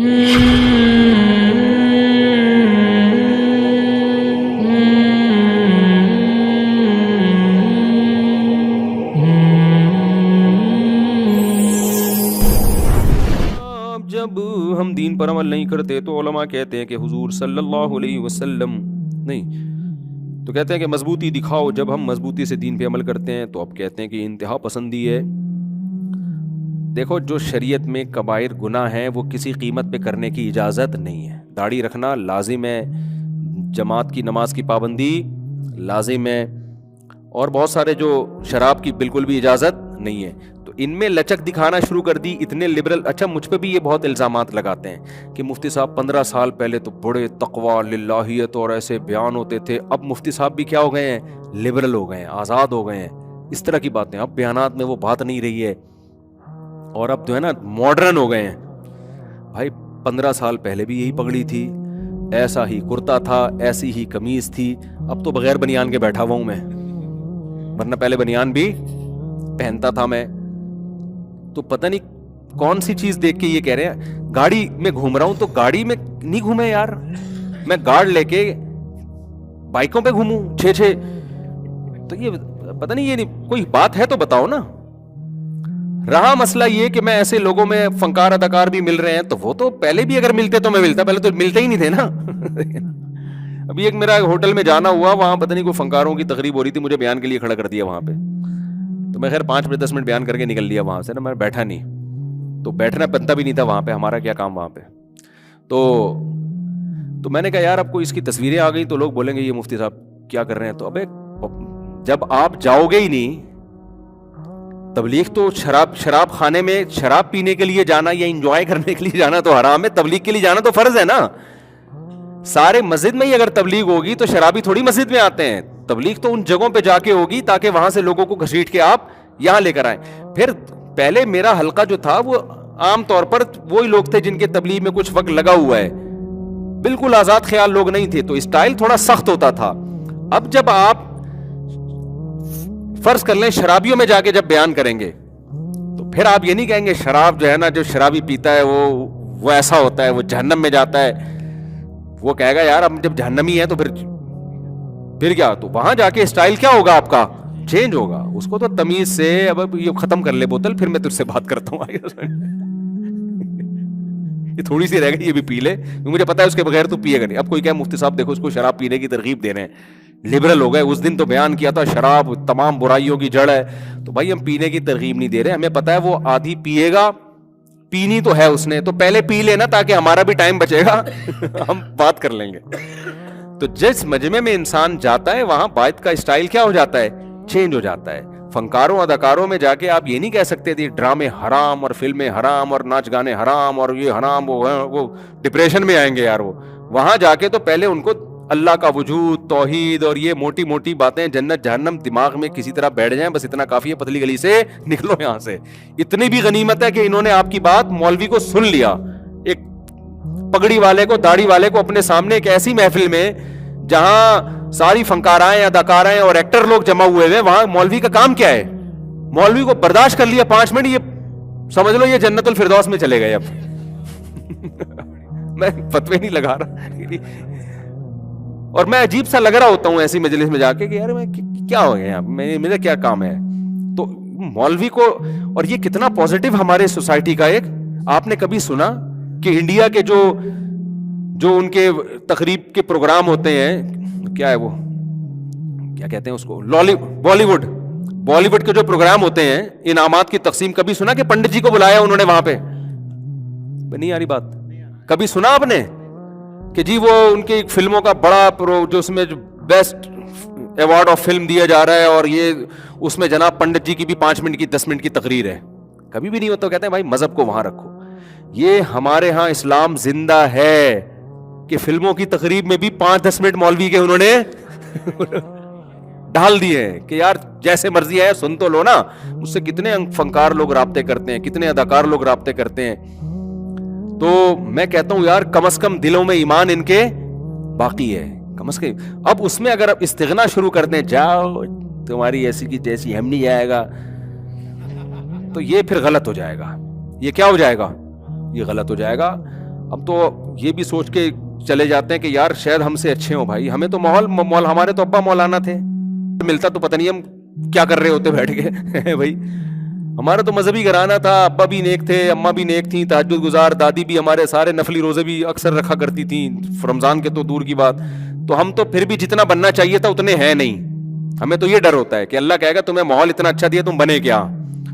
جب ہم دین پر عمل نہیں کرتے تو علماء کہتے ہیں کہ حضور صلی اللہ علیہ وسلم نہیں تو کہتے ہیں کہ مضبوطی دکھاؤ. جب ہم مضبوطی سے دین پہ عمل کرتے ہیں تو اب کہتے ہیں کہ انتہا پسندی ہے. دیکھو جو شریعت میں کبائر گناہ ہیں وہ کسی قیمت پہ کرنے کی اجازت نہیں ہے. داڑھی رکھنا لازم ہے, جماعت کی نماز کی پابندی لازم ہے, اور بہت سارے جو شراب کی بالکل بھی اجازت نہیں ہے. تو ان میں لچک دکھانا شروع کر دی اتنے لبرل. اچھا مجھ پہ بھی یہ بہت الزامات لگاتے ہیں کہ مفتی صاحب 15 سال پہلے تو بڑے تقویٰ للہیت اور ایسے بیان ہوتے تھے, اب مفتی صاحب بھی کیا ہو گئے ہیں, لبرل ہو گئے ہیں, آزاد ہو گئے ہیں. اس طرح کی باتیں, اب بیانات میں وہ بات نہیں رہی ہے, اور اب جو ہے نا ماڈرن ہو گئے ہیں. بھائی 15 سال پہلے بھی یہی پگڑی تھی, ایسا ہی کرتا تھا, ایسی ہی قمیض تھی. اب تو بغیر بنیان کے بیٹھا ہوا ہوں میں, ورنہ پہلے بنیان بھی پہنتا تھا میں. تو پتہ نہیں کون سی چیز دیکھ کے یہ کہہ رہے ہیں. گاڑی میں گھوم رہا ہوں تو گاڑی میں نہیں گھومے یار, میں گارڈ لے کے بائکوں پہ گھوموں 6. تو یہ پتہ نہیں, یہ نہیں کوئی بات ہے تو بتاؤ نا. رہا مسئلہ یہ کہ میں ایسے لوگوں میں فنکار اداکار بھی مل رہے ہیں, تو وہ تو پہلے بھی اگر ملتے تو میں ملتا, پہلے تو ملتے ہی نہیں تھے نا. ابھی ایک میرا ہوٹل میں جانا ہوا, وہاں پتہ نہیں کوئی فنکاروں کی تقریب ہو رہی تھی, مجھے بیان کے لیے کھڑا کر دیا وہاں پہ. تو میں خیر 5 منٹ 10 منٹ بیان کر کے نکل لیا وہاں سے نا, میں بیٹھا نہیں, تو بیٹھنا بنتا بھی نہیں تھا وہاں پہ, ہمارا کیا کام وہاں پہ. تو میں نے کہا یار اب کوئی اس کی تصویریں آ گئی تو لوگ بولیں گے یہ مفتی صاحب کیا کر رہے ہیں. تو ابے جب آپ جاؤ گے ہی نہیں, تبلیغ تو شراب خانے میں شراب پینے کے لیے جانا یا انجوائے کرنے کے لیے جانا تو حرام ہے, تبلیغ کے لیے جانا تو فرض ہے نا. سارے مسجد میں ہی اگر تبلیغ ہوگی تو شرابی تھوڑی مسجد میں آتے ہیں. تبلیغ تو ان جگہوں پہ جا کے ہوگی تاکہ وہاں سے لوگوں کو گھسیٹ کے آپ یہاں لے کر آئیں. پھر پہلے میرا حلقہ جو تھا وہ عام طور پر وہی لوگ تھے جن کے تبلیغ میں کچھ وقت لگا ہوا ہے, بالکل آزاد خیال لوگ نہیں تھے, تو اسٹائل تھوڑا سخت ہوتا تھا. اب جب آپ فرض کر لیں شرابیوں میں جا کے جب بیان کریں گے تو پھر آپ یہ نہیں کہیں گے شراب جو ہے نا, جو شرابی پیتا ہے وہ ایسا ہوتا ہے, وہ جہنم میں جاتا ہے. وہ کہے گا یار اب جب جہنمی ہے تو پھر کیا, تو وہاں جا کے اسٹائل کیا ہوگا آپ کا, چینج ہوگا. اس کو تو تمیز سے اب یہ ختم کر لے بوتل, پھر میں تجھ سے بات کرتا ہوں. یہ تھوڑی سی رہ گئی, یہ بھی پی لے, مجھے پتا ہے اس کے بغیر تو پیے گا نہیں. اب کوئی کہے مفتی صاحب دیکھو اس کو شراب پینے کی ترغیب دے رہے ہیں, لبرل ہو گئے. اس دن تو بیان کیا تھا شراب تمام برائیوں کی جڑ ہے, تو بھائی ہم پینے کی ترغیب نہیں دے رہے, ہمیں پتا ہے وہ آدھی پیے گا, پینی تو ہے اس نے, تو پہلے پی لینا تاکہ ہمارا بھی ٹائم بچے گا, ہم بات کر لیں گے. تو جس مجمع میں انسان جاتا ہے وہاں بات کا اسٹائل کیا ہو جاتا ہے, چینج ہو جاتا ہے. فنکاروں اداکاروں میں جا کے آپ یہ نہیں کہہ سکتے تھے ڈرامے حرام اور فلمیں حرام اور ناچ گانے حرام اور یہ حرام, وہ ڈپریشن میں آئیں گے یار. وہ وہاں جا کے تو پہلے ان کو اللہ کا وجود, توحید اور یہ موٹی موٹی باتیں, جنت جہنم دماغ میں کسی طرح بیٹھ جائیں, بس اتنا کافی ہے, پتلی گلی سے نکلو یہاں سے. اتنی بھی غنیمت ہے کہ انہوں نے آپ کی بات مولوی کو سن لیا, ایک پگڑی والے کو, داڑھی والے کو اپنے سامنے ایک ایسی محفل میں جہاں ساری فنکارائیں اداکارائیں اور ایکٹر لوگ جمع ہوئے ہوئے, وہاں مولوی کا کام کیا ہے, مولوی کو برداشت کر لیا 5 منٹ, یہ سمجھ لو یہ جنت الفردوس میں چلے گئے. اب میں فتوے نہیں لگا رہا, اور میں عجیب سا لگ رہا ہوتا ہوں ایسی مجلس میں جا کے کہ یار میں کیا ہو گیا, میرا کیا کام ہے. تو مولوی کو, اور یہ کتنا پازیٹیو ہمارے سوسائٹی کا ایک, آپ نے کبھی سنا کہ انڈیا کے جو ان کے تقریب کے پروگرام ہوتے ہیں, کیا ہے وہ, کیا کہتے ہیں اس کو, بالی ووڈ کے جو پروگرام ہوتے ہیں انعامات کی تقسیم, کبھی سنا کہ پنڈت جی کو بلایا انہوں نے وہاں پہ؟ نہیں آ رہی بات. کبھی سنا آپ نے کہ جی وہ ان کی فلموں کا بڑا جو اس میں بیسٹ ایوارڈ آف فلم دیا جا رہا ہے, اور یہ اس میں جناب پنڈت جی کی بھی 5 منٹ کی 10 منٹ کی تقریر ہے؟ کبھی بھی نہیں ہوتا. کہتے ہیں بھائی مذہب کو وہاں رکھو. یہ ہمارے ہاں اسلام زندہ ہے کہ فلموں کی تقریب میں بھی 5-10 منٹ مولوی کے انہوں نے ڈال دیے ہیں کہ یار جیسے مرضی ہے سن تو لو نا. اس سے کتنے فنکار لوگ رابطے کرتے ہیں, کتنے اداکار لوگ رابطے کرتے ہیں. تو میں کہتا ہوں یار کم از کم دلوں میں ایمان ان کے باقی ہے, کم از کم. اب اس میں اگر آپ استغنا شروع کر دیں, جاؤ تمہاری ایسی کی جیسی, ہم نہیں جائے گا, تو یہ پھر غلط ہو جائے گا. یہ کیا ہو جائے گا, یہ غلط ہو جائے گا. اب تو یہ بھی سوچ کے چلے جاتے ہیں کہ یار شاید ہم سے اچھے ہوں بھائی, ہمیں تو ماحول ہمارے تو ابا مولانا تھے, ملتا تو پتہ نہیں ہم کیا کر رہے ہوتے بیٹھ کے بھائی. ہمارا تو مذہبی گھرانہ تھا, ابا بھی نیک تھے, اماں بھی نیک تھیں, تہجد گزار, دادی بھی ہمارے سارے نفلی روزے بھی اکثر رکھا کرتی تھیں, رمضان کے تو دور کی بات. تو ہم تو پھر بھی جتنا بننا چاہیے تھا اتنے ہیں نہیں. ہمیں تو یہ ڈر ہوتا ہے کہ اللہ کہے گا تمہیں ماحول اتنا اچھا دیا تم بنے کیا,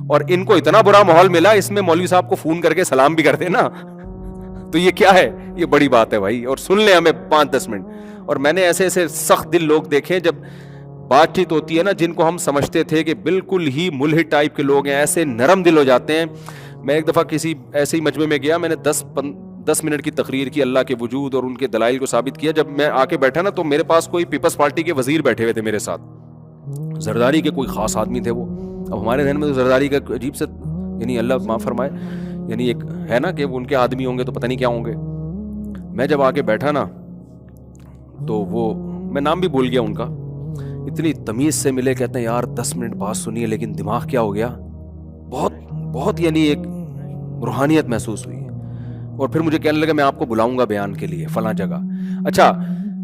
اور ان کو اتنا برا ماحول ملا, اس میں مولوی صاحب کو فون کر کے سلام بھی کرتے نا, تو یہ کیا ہے, یہ بڑی بات ہے بھائی. اور سن لیں ہمیں 5-10 منٹ. اور میں نے ایسے ایسے سخت دل لوگ دیکھے, جب بات چیت ہوتی ہے نا, جن کو ہم سمجھتے تھے کہ بالکل ہی ملحد ٹائپ کے لوگ ہیں, ایسے نرم دل ہو جاتے ہیں. میں ایک دفعہ کسی ایسے ہی مجمع میں گیا, میں نے 10 منٹ کی تقریر کی, اللہ کے وجود اور ان کے دلائل کو ثابت کیا. جب میں آ کے بیٹھا نا, تو میرے پاس کوئی پیپلز پارٹی کے وزیر بیٹھے ہوئے تھے میرے ساتھ, زرداری کے کوئی خاص آدمی تھے وہ. اب ہمارے ذہن میں تو زرداری کا عجیب سے, یعنی اللہ معاف فرمائے, یعنی ایک ہے نا کہ ان کے آدمی ہوں گے تو پتہ نہیں کیا ہوں گے. میں جب آ کے بیٹھا نا, تو وہ, میں نام بھی بھول گیا ان کا, اتنی تمیز سے ملے, کہتے ہیں یار 10 منٹ بات سنی ہے لیکن دماغ کیا ہو گیا, بہت بہت یعنی ایک روحانیت محسوس ہوئی. اور پھر مجھے کہنے لگا میں آپ کو بلاؤں گا بیان کے لیے فلاں جگہ. اچھا,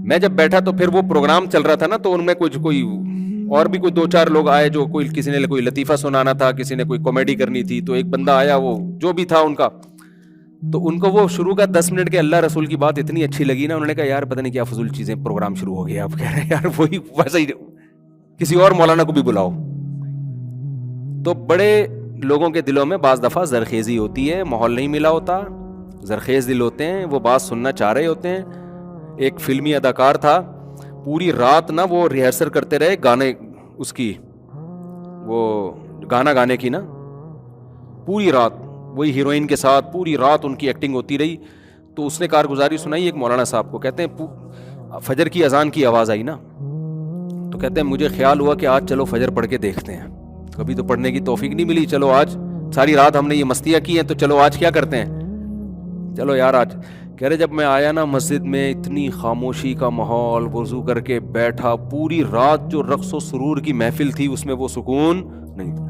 میں جب بیٹھا تو پھر وہ پروگرام چل رہا تھا نا, تو ان میں کوئی اور بھی کوئی 2-4 لوگ آئے, جو کسی نے کوئی لطیفہ سنانا تھا, کسی نے کوئی کامیڈی کرنی تھی. تو ایک بندہ آیا, وہ جو بھی تھا ان کا, تو ان کو وہ شروع کا 10 منٹ کے اللہ رسول کی بات اتنی اچھی لگی نا, انہوں نے کہا یار پتہ نہیں کیا فضول چیزیں, پروگرام شروع ہو گیا. اب کہہ رہے ہیں یار وہی ویسا ہی کسی اور مولانا کو بھی بلاؤ. تو بڑے لوگوں کے دلوں میں بعض دفعہ زرخیزی ہوتی ہے, ماحول نہیں ملا ہوتا, زرخیز دل ہوتے ہیں, وہ بات سننا چاہ رہے ہوتے ہیں. ایک فلمی اداکار تھا, پوری رات نا وہ ریہرسل کرتے رہے گانے, اس کی وہ گانا گانے کی نا, پوری رات وہی ہیروئن کے ساتھ پوری رات ان کی ایکٹنگ ہوتی رہی. تو اس نے کارگزاری سنائی ایک مولانا صاحب کو, کہتے ہیں فجر کی اذان کی آواز آئی نا, تو کہتے ہیں مجھے خیال ہوا کہ آج چلو فجر پڑھ کے دیکھتے ہیں, کبھی تو پڑھنے کی توفیق نہیں ملی, چلو آج ساری رات ہم نے یہ مستیاں کی ہیں, تو چلو آج کیا کرتے ہیں, چلو یار آج. کہہ رہے جب میں آیا نا مسجد میں, اتنی خاموشی کا ماحول, وضو کر کے بیٹھا, پوری رات جو رقص و سرور کی محفل تھی اس میں وہ سکون نہیں تھا.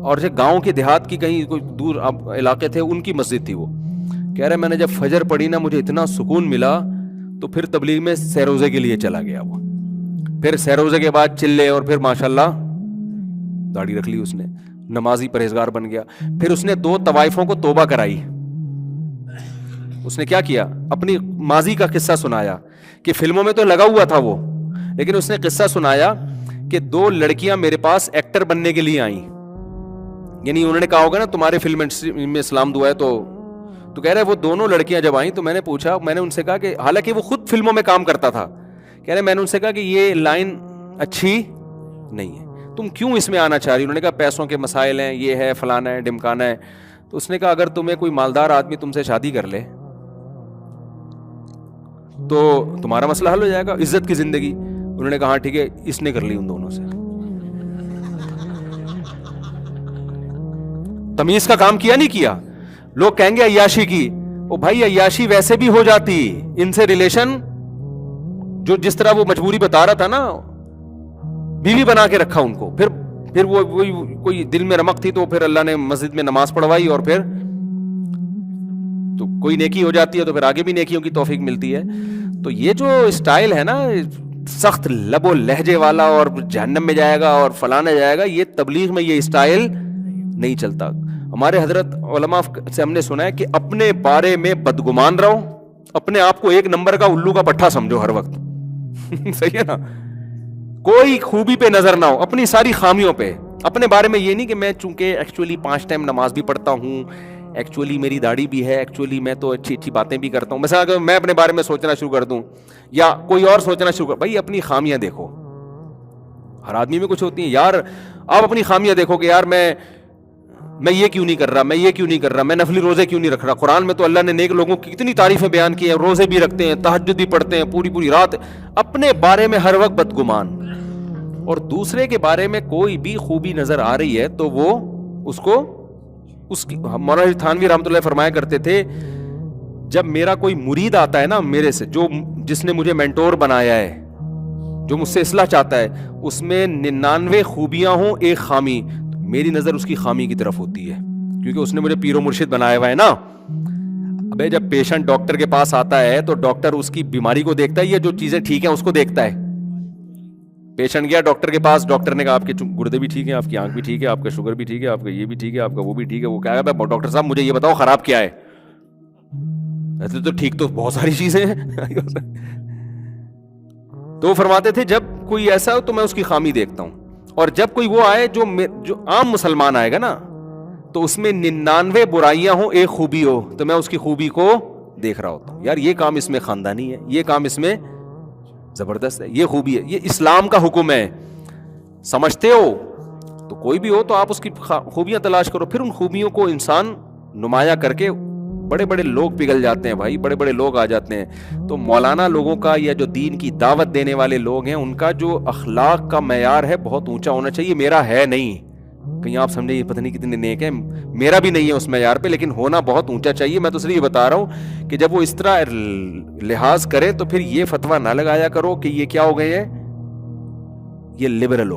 اور جو گاؤں کے دیہات کی کہیں کوئی دور علاقے تھے, ان کی مسجد تھی وہ. کہہ رہے میں نے جب فجر پڑھی نا, مجھے اتنا سکون ملا, تو پھر تبلیغ میں سیروزے کے لیے چلا گیا وہ. پھر سیروزے کے بعد چلے, اور پھر ماشاءاللہ داڑھی رکھ لی اس نے, نمازی پرہیزگار بن گیا. پھر اس نے 2 طوائفوں کو توبہ کرائی. اس نے کیا کیا, اپنی ماضی کا قصہ سنایا, کہ فلموں میں تو لگا ہوا تھا وہ, لیکن اس نے قصہ سنایا کہ 2 لڑکیاں میرے پاس ایکٹر بننے کے لیے آئیں. یعنی انہوں نے کہا ہوگا نا تمہارے فلم میں اسلام دعا ہے, تو کہہ رہے وہ دونوں لڑکیاں جب آئیں تو میں نے پوچھا, میں نے ان سے کہا کہ حالانکہ وہ خود فلموں میں کام کرتا تھا, کہہ رہے میں نے ان سے کہا کہ یہ لائن اچھی نہیں ہے, تم کیوں اس میں آنا چاہ رہی. انہوں نے کہا پیسوں کے مسائل ہیں, یہ ہے فلانا ہے ڈمکانا ہے. تو اس نے کہا اگر تمہیں کوئی مالدار آدمی تم سے شادی کر لے تو تمہارا مسئلہ حل ہو جائے گا, عزت کی زندگی. انہوں نے کہا ہاں ٹھیک ہے, اس نے کر لی ان دونوں سے. تمیز کا کام کیا نہیں کیا. لوگ کہیں گے عیاشی کی, او بھائی عیاشی ویسے بھی ہو جاتی, ان سے ریلیشن جو جس طرح وہ مجبوری بتا رہا تھا نا, بیوی بنا کے رکھا ان کو, پھر وہ کوئی دل میں رمق تھی تو پھر اللہ نے مسجد میں نماز پڑھوائی, اور پھر تو کوئی نیکی ہو جاتی ہے تو پھر آگے بھی نیکیوں کی توفیق ملتی ہے. تو یہ جو اسٹائل ہے نا سخت لب و لہجے والا, اور جہنم میں جائے گا اور فلانا جائے گا, یہ تبلیغ میں یہ اسٹائل نہیں چلتا. ہمارے حضرت علماء سے ہم نے سنا ہے کہ اپنے بارے میں بدگمان رہو, اپنے آپ کو 1 نمبر کا الو کا پٹھا سمجھو ہر وقت. صحیح ہے نا, کوئی خوبی پہ نظر نہ ہو, اپنی ساری خامیوں پہ. اپنے بارے میں یہ نہیں کہ میں چونکہ ایکچولی 5 ٹائم نماز بھی پڑھتا ہوں, ایکچولی میری داڑھی بھی ہے, ایکچولی میں تو اچھی اچھی باتیں بھی کرتا ہوں, مثلا اگر میں اپنے بارے میں سوچنا شروع کر دوں یا کوئی اور سوچنا شروع کر, بھائی اپنی خامیاں دیکھو. ہر آدمی میں کچھ ہوتی ہیں یار, آپ اپنی خامیاں دیکھو کہ یار میں یہ کیوں نہیں کر رہا, میں یہ کیوں نہیں کر رہا, میں نفلی روزے کیوں نہیں رکھ رہا. قرآن میں تو اللہ نے نیک لوگوں کی کتنی تعریفیں بیان کی ہیں, روزے بھی رکھتے ہیں, تہجد بھی پڑھتے ہیں, پوری رات. اپنے بارے میں ہر وقت بدگمان, اور دوسرے کے بارے میں کوئی بھی خوبی نظر آ رہی ہے تو وہ اس کی مولانا تھانوی رحمۃ اللہ فرمایا کرتے تھے, جب میرا کوئی مرید آتا ہے نا میرے سے, جس نے مجھے مینٹور بنایا ہے, جو مجھ سے اصلاح چاہتا ہے, اس میں 99 خوبیاں ہوں 1 خامی, میری نظر اس کی خامی کی طرف ہوتی ہے, کیونکہ اس نے مجھے پیر و مرشد بنایا ہوا ہے نا. ابے جب پیشنٹ ڈاکٹر کے پاس آتا ہے تو ڈاکٹر اس کی بیماری کو دیکھتا ہے یا جو چیزیں ٹھیک ہیں اس کو دیکھتا ہے؟ پیشنٹ گیا ڈاکٹر کے پاس, ڈاکٹر نے کہا آپ کے گردے بھی ٹھیک ہیں, آپ کی آنکھ بھی ٹھیک ہے, آپ کا شوگر بھی ٹھیک ہے, آپ کا یہ بھی ٹھیک ہے, آپ کا وہ بھی ٹھیک ہے. وہ کہا ڈاکٹر صاحب مجھے یہ بتاؤ خراب کیا ہے؟ ایسے تو ٹھیک تو بہت ساری چیزیں ہیں. تو فرماتے تھے جب کوئی ایسا ہو تو میں اس کی خامی دیکھتا ہوں, اور جب کوئی وہ آئے جو عام مسلمان آئے گا نا تو اس میں 99 برائیاں ہوں ایک خوبی ہو, تو میں اس کی خوبی کو دیکھ رہا ہوتا ہوں. یار یہ کام اس میں خاندانی ہے, یہ کام اس میں زبردست ہے, یہ خوبی ہے, یہ اسلام کا حکم ہے. سمجھتے ہو تو کوئی بھی ہو تو آپ اس کی خوبیاں تلاش کرو, پھر ان خوبیوں کو انسان نمایاں کر کے بڑے بڑے لوگ پگھل جاتے ہیں بھائی, بڑے بڑے لوگ آ جاتے ہیں. تو مولانا لوگوں کا یا جو دین کی دعوت دینے والے لوگ ہیں ان کا جو اخلاق کا معیار ہے بہت اونچا ہونا چاہیے. میرا ہے نہیں, کہیں آپ سمجھے یہ پتہ نہیں کتنے نیک ہیں, میرا بھی نہیں ہے اس معیار پہ, لیکن ہونا بہت اونچا چاہیے. میں تو صرف یہ بتا رہا ہوں کہ جب وہ اس طرح لحاظ کرے تو پھر یہ فتویٰ نہ لگایا کرو کہ یہ کیا ہو گئے ہیں, یہ لبرل ہو.